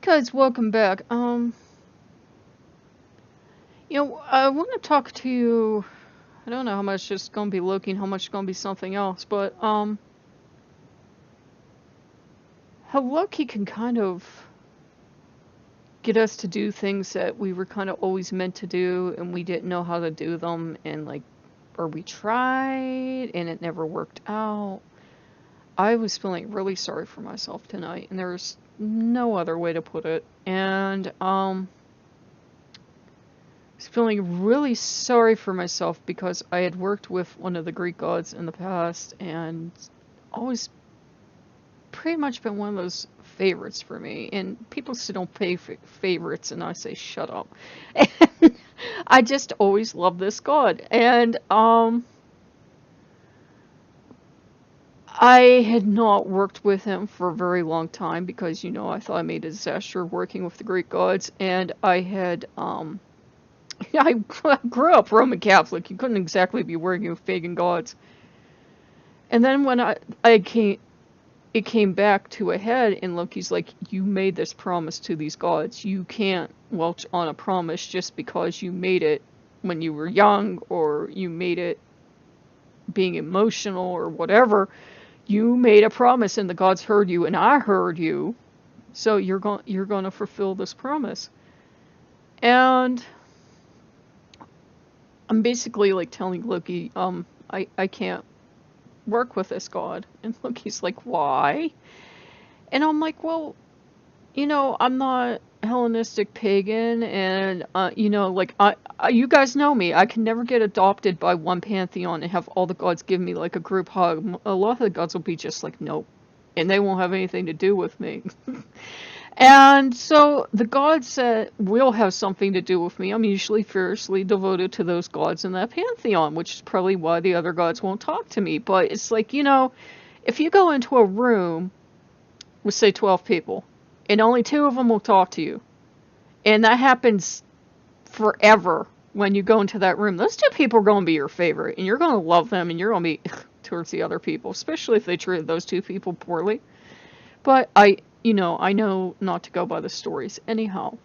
Guys, welcome back. I want to talk to you. I don't know how much it's gonna be Loki and how much it's gonna be something else, but how Loki can kind of get us to do things that we were kind of always meant to do, and we didn't know how to do them, and or we tried and it never worked out. I was feeling really sorry for myself tonight, and there's no other way to put it. And was feeling really sorry for myself because I had worked with one of the Greek gods in the past and always pretty much been one of those favorites for me. And people still don't pay for favorites, and I say, shut up. And I just always loved this god. And I had not worked with him for a very long time because, I thought I made a disaster working with the Greek gods, and I had I grew up Roman Catholic. You couldn't exactly be working with pagan gods. And then when it came back to a head, and Loki's like, you made this promise to these gods. You can't welch on a promise just because you made it when you were young, or you made it being emotional, or whatever. You made a promise, and the gods heard you, and I heard you. So you're going to fulfill this promise. And I'm basically like telling Loki, I can't work with this god. And Loki's like, why? And I'm like, well, I'm not Hellenistic pagan, and you guys know me. I can never get adopted by one pantheon and have all the gods give me like a group hug. A lot of the gods will be just like, nope, and they won't have anything to do with me. And so the gods that will have something to do with me, I'm usually fiercely devoted to those gods in that pantheon, which is probably why the other gods won't talk to me. But it's like, if you go into a room with, say, 12 people, and only 2 of them will talk to you, and that happens forever when you go into that room, those 2 people are going to be your favorite, and you're going to love them, and you're going to be towards the other people, especially if they treat those 2 people poorly. But I know not to go by the stories. Anyhow,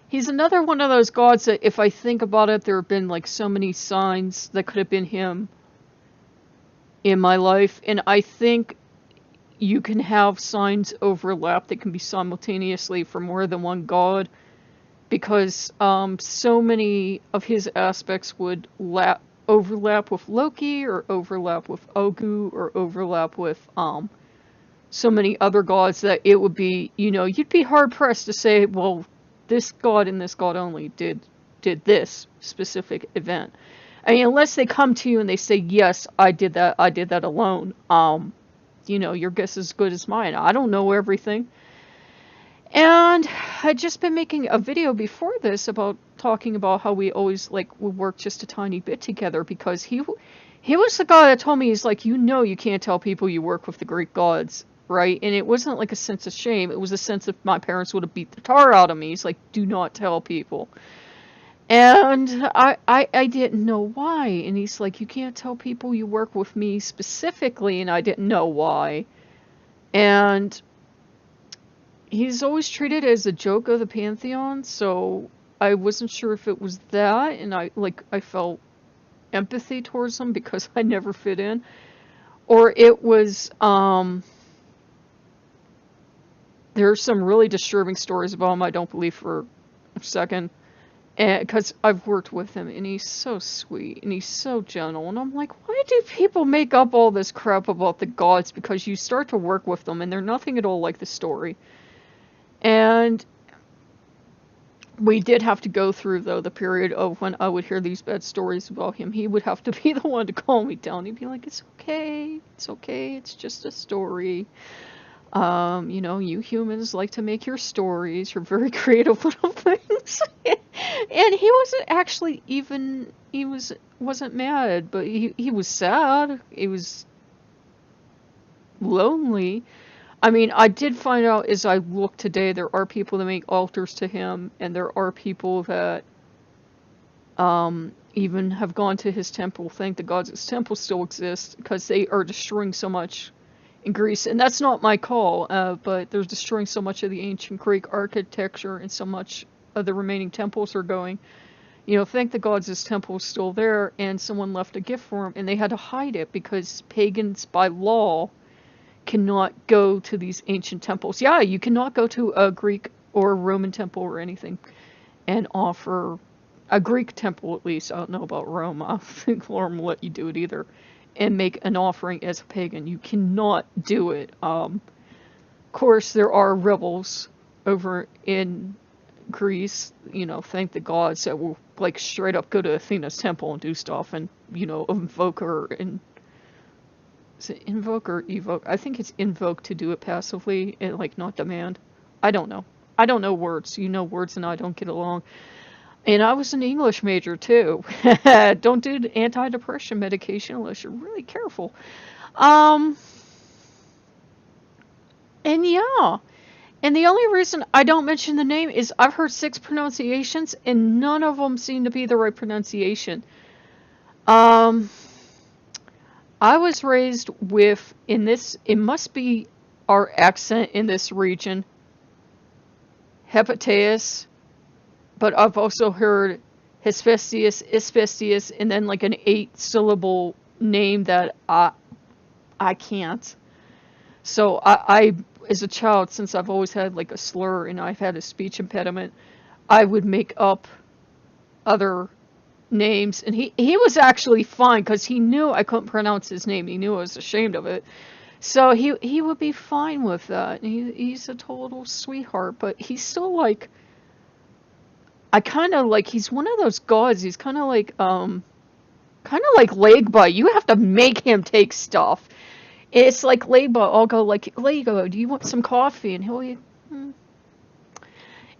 he's another one of those gods that, if I think about it, there have been like so many signs that could have been him in my life. And I think you can have signs overlap that can be simultaneously for more than one god, because so many of his aspects would overlap with Loki, or overlap with Ogu, or overlap with so many other gods that it would be, you'd be hard pressed to say, well, this god and this god only did this specific event. I mean, unless they come to you and they say, yes, I did that alone. Your guess is as good as mine. I don't know everything. And I'd just been making a video before this about talking about how we always would work just a tiny bit together, because he was the guy that told me, he's like, you can't tell people you work with the Greek gods, right? And it wasn't like a sense of shame. It was a sense of my parents would have beat the tar out of me. He's like, do not tell people. And I didn't know why. And he's like, you can't tell people you work with me specifically. And I didn't know why. And he's always treated as a joke of the pantheon, so I wasn't sure if it was that, and I felt empathy towards him because I never fit in, or it was there are some really disturbing stories about him I don't believe for a second, because I've worked with him, and he's so sweet and he's so gentle, and I'm like, why do people make up all this crap about the gods? Because you start to work with them and they're nothing at all like the story. And we did have to go through, though, the period of when I would hear these bad stories about him. He would have to be the one to calm me down. He'd be like, it's okay, it's just a story. You humans like to make your stories, your very creative little things. And he wasn't actually even, wasn't mad, but he was sad. He was lonely. I mean, I did find out as I look today, there are people that make altars to him, and there are people that even have gone to his temple, thank the gods his temple still exists, because they are destroying so much in Greece, and that's not my call, but they're destroying so much of the ancient Greek architecture, and so much of the remaining temples are going. Thank the gods this temple's still there, and someone left a gift for him, and they had to hide it because pagans, by law, cannot go to these ancient temples. Yeah, you cannot go to a Greek or a Roman temple or anything and offer a Greek temple, at least. I don't know about Rome. I don't think Lord will let you do it either. And make an offering as a pagan. You cannot do it. Of course, there are rebels over in Greece, thank the gods, that will like straight up go to Athena's temple and do stuff and, invoke her. And is it invoke or evoke? I think it's invoke to do it passively and like not demand. I don't know. I don't know words. Words and I don't get along. And I was an English major too. Don't do antidepressant medication unless you're really careful. And yeah. And the only reason I don't mention the name is I've heard 6 pronunciations and none of them seem to be the right pronunciation. I was raised with, it must be our accent in this region, Hephaestus, but I've also heard Hephaestus, and then like an 8-syllable name that I can't. So I, as a child, since I've always had like a slur and I've had a speech impediment, I would make up other names, and he was actually fine because he knew I couldn't pronounce his name. He knew I was ashamed of it, so he would be fine with that. He's a total sweetheart, but he's still like, I kind of like, he's one of those gods. He's kind of like Legba. You have to make him take stuff. It's like Legba. I'll go like, Lego, do you want some coffee? And he'll be, and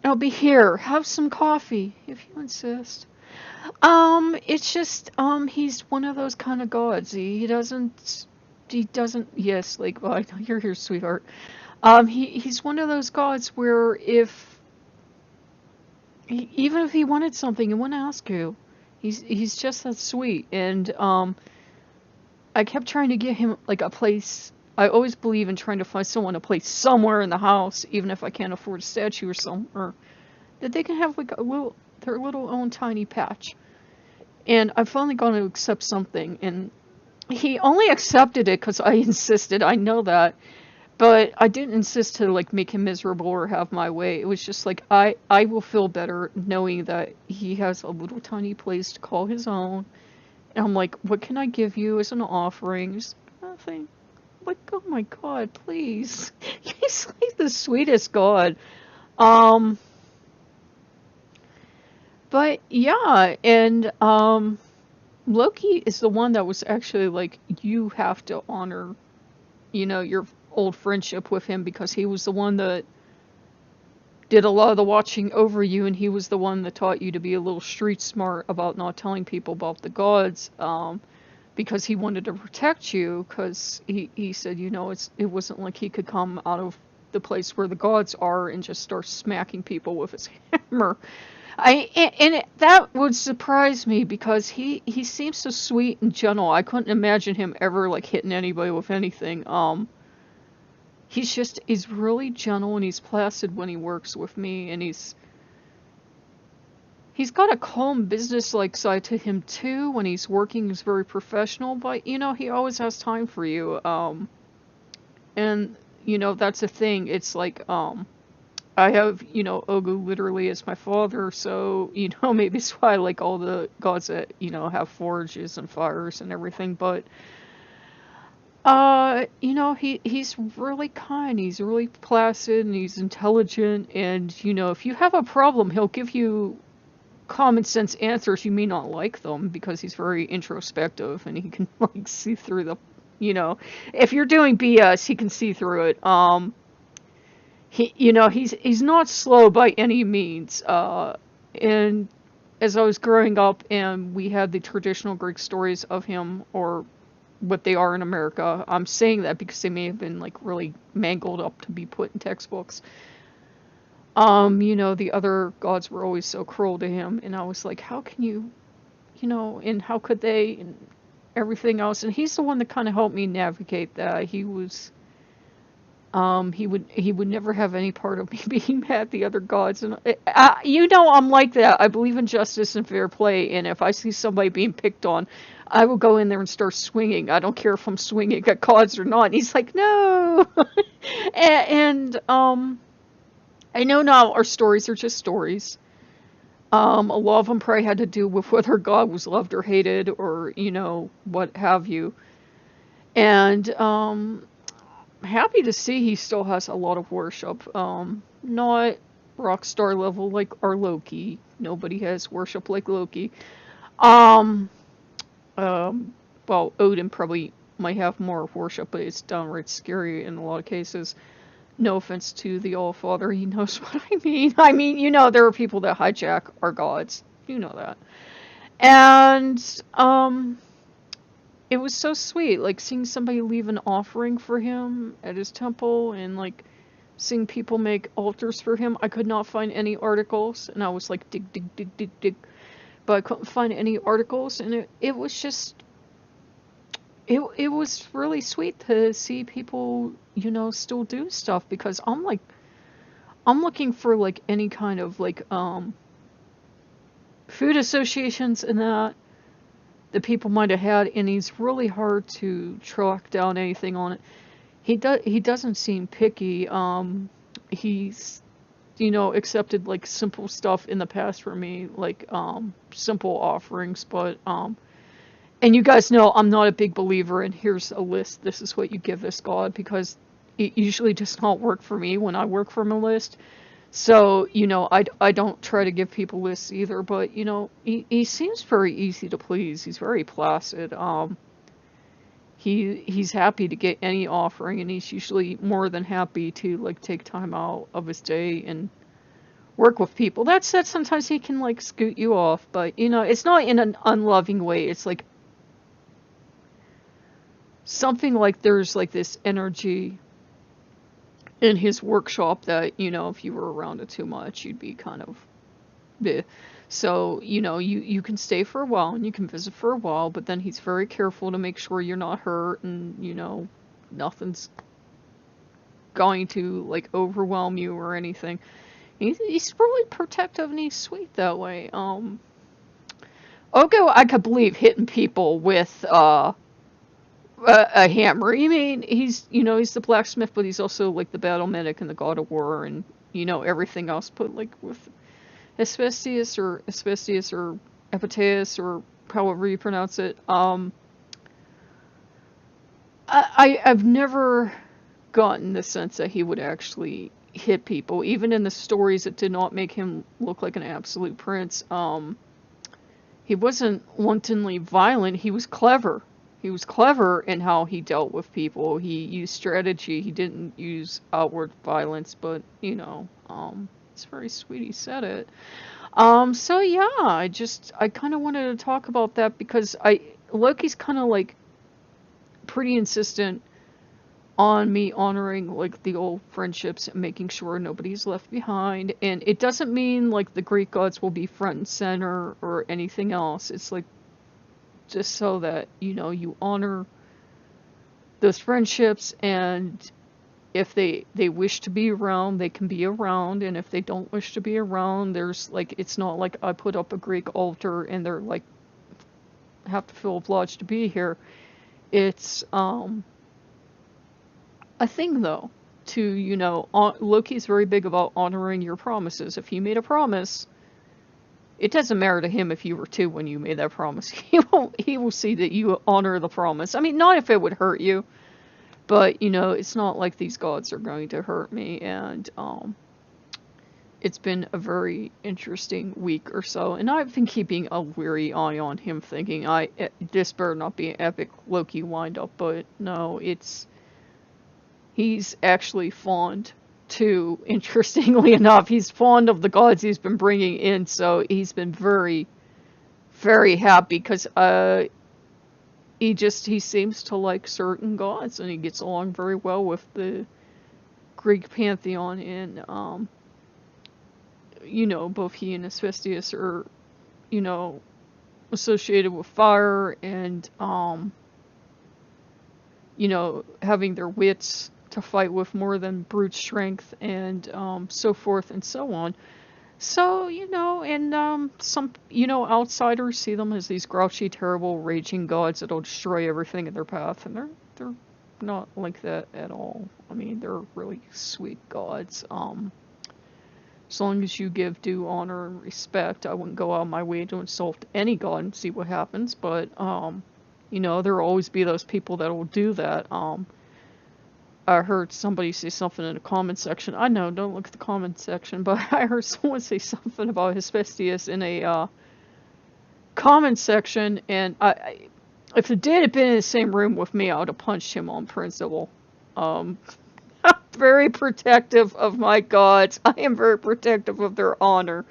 I'll be, here, have some coffee if you insist. It's just, he's one of those kind of gods. He doesn't, yes, like, well, I know you're here, sweetheart. He's one of those gods where even if he wanted something, he wouldn't ask you. He's just that sweet. And, I kept trying to get him, like, a place. I always believe in trying to find someone a place somewhere in the house, even if I can't afford a statue or somewhere, that they can have, like, their little own tiny patch. And I finally got to accept something, and he only accepted it because I insisted. I know that, but I didn't insist to like make him miserable or have my way. It was just like, I will feel better knowing that he has a little tiny place to call his own. And I'm like, what can I give you as an offering? Just nothing. Like, oh my God, please. He's like the sweetest god. But yeah, and Loki is the one that was actually like, you have to honor, your old friendship with him, because he was the one that did a lot of the watching over you, and he was the one that taught you to be a little street smart about not telling people about the gods, because he wanted to protect you, because he said, it wasn't like he could come out of the place where the gods are and just start smacking people with his hammer. That would surprise me, because he seems so sweet and gentle. I couldn't imagine him ever like hitting anybody with anything. He's really gentle, and he's placid when he works with me, and he's got a calm business-like side to him too. When he's working, he's very professional, but he always has time for you. And that's the thing. It's like, I have, Ogu literally as my father, so, maybe it's why I like all the gods that, have forges and fires and everything, but, he's really kind, he's really placid, and he's intelligent, and, if you have a problem, he'll give you common sense answers. You may not like them, because he's very introspective, and he can, like, see through the, if you're doing BS, he can see through it. He's not slow by any means. And as I was growing up, and we had the traditional Greek stories of him, or what they are in America. I'm saying that because they may have been like really mangled up to be put in textbooks. The other gods were always so cruel to him, and I was like, how can you, and how could they, and everything else. And he's the one that kind of helped me navigate that. He was He would never have any part of me being mad at the other gods, and I'm like that. I believe in justice and fair play, and if I see somebody being picked on, I will go in there and start swinging. I don't care if I'm swinging at gods or not. And he's like, no, and I know now our stories are just stories. A lot of them probably had to do with whether God was loved or hated, or what have you. And happy to see he still has a lot of worship. Not rock star level like our Loki. Nobody has worship like Loki. Um, well, Odin probably might have more worship, but it's downright scary in a lot of cases. No offense to the All Father, he knows what I mean. I mean, there are people that hijack our gods. You know that. And it was so sweet, like seeing somebody leave an offering for him at his temple, and like seeing people make altars for him. I could not find any articles, and I was like dig, dig, dig, dig, dig, but I couldn't find any articles, and it was just it was really sweet to see people still do stuff, because I'm looking for like any kind of like food associations and that people might have had, and he's really hard to track down anything on it. He doesn't seem picky. He's accepted like simple stuff in the past for me, like simple offerings, but and you guys know I'm not a big believer in here's a list, this is what you give this god, because it usually does not work for me when I work from a list. So, I don't try to give people lists either, but, he seems very easy to please. He's very placid. He's happy to get any offering, and he's usually more than happy to, like, take time out of his day and work with people. That said, sometimes he can, like, scoot you off, but, it's not in an unloving way. It's like something like there's, like, this energy in his workshop that, if you were around it too much, you'd be kind of bleh. So, you can stay for a while and you can visit for a while, but then he's very careful to make sure you're not hurt, and, nothing's going to, like, overwhelm you or anything. He's really protective, and he's sweet that way. Ogo, I could believe hitting people with, a hammer. I mean, he's the blacksmith, but he's also like the battle medic and the god of war, and everything else. But like with Hephaestus or Hephaestus or however you pronounce it, I've never gotten the sense that he would actually hit people. Even in the stories, it did not make him look like an absolute prince. He wasn't wantonly violent. He was clever. He was clever in how he dealt with people. He used strategy. He didn't use outward violence, but, it's very sweet he said it. So yeah, I kind of wanted to talk about that because Loki's kind of like pretty insistent on me honoring like the old friendships and making sure nobody's left behind. And it doesn't mean like the Greek gods will be front and center or anything else. It's like just so that, you honor those friendships, and if they wish to be around, they can be around, and if they don't wish to be around, there's like, it's not like I put up a Greek altar and they're like, have to feel obliged to be here. It's, a thing though, to, Loki's very big about honoring your promises. If you made a promise, it doesn't matter to him if you were two when you made that promise. He will see that you honor the promise. I mean, not if it would hurt you, but, it's not like these gods are going to hurt me. And, it's been a very interesting week or so. And I've been keeping a weary eye on him, thinking, this better not be an epic Loki wind-up. But no, he's actually fond too, interestingly enough. He's fond of the gods he's been bringing in, so he's been very, very happy, because he seems to like certain gods, and he gets along very well with the Greek pantheon, and both he and Hephaestus are, associated with fire, and having their wits to fight with more than brute strength and so forth and so on. So, and some, outsiders see them as these grouchy, terrible, raging gods that'll destroy everything in their path, and they're not like that at all. I mean, they're really sweet gods. As long as you give due honor and respect, I wouldn't go out of my way to insult any god and see what happens, but, there'll always be those people that will do that. I heard somebody say something in the comment section. I know, don't look at the comment section, but I heard someone say something about Hephaestus in a comment section, and if it had been in the same room with me, I would have punched him on principle. I'm very protective of my gods. I am very protective of their honor.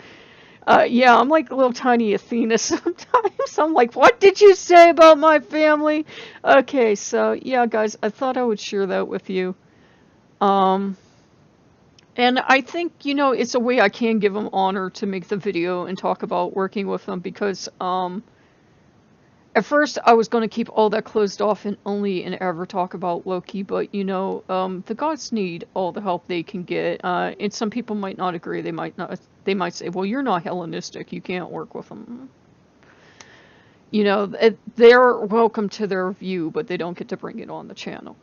Yeah, I'm like a little tiny Athena sometimes. I'm like, what did you say about my family? Okay, so yeah, guys, I thought I would share that with you. And I think, it's a way I can give them honor to make the video and talk about working with them, because at first I was going to keep all that closed off and only ever talk about Loki, but the gods need all the help they can get, and some people might not agree. They might say, well, you're not Hellenistic, you can't work with them. They're welcome to their view, but they don't get to bring it on the channel.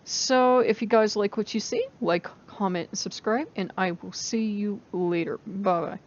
So if you guys like what you see, like, comment, and subscribe, and I will see you later. Bye bye.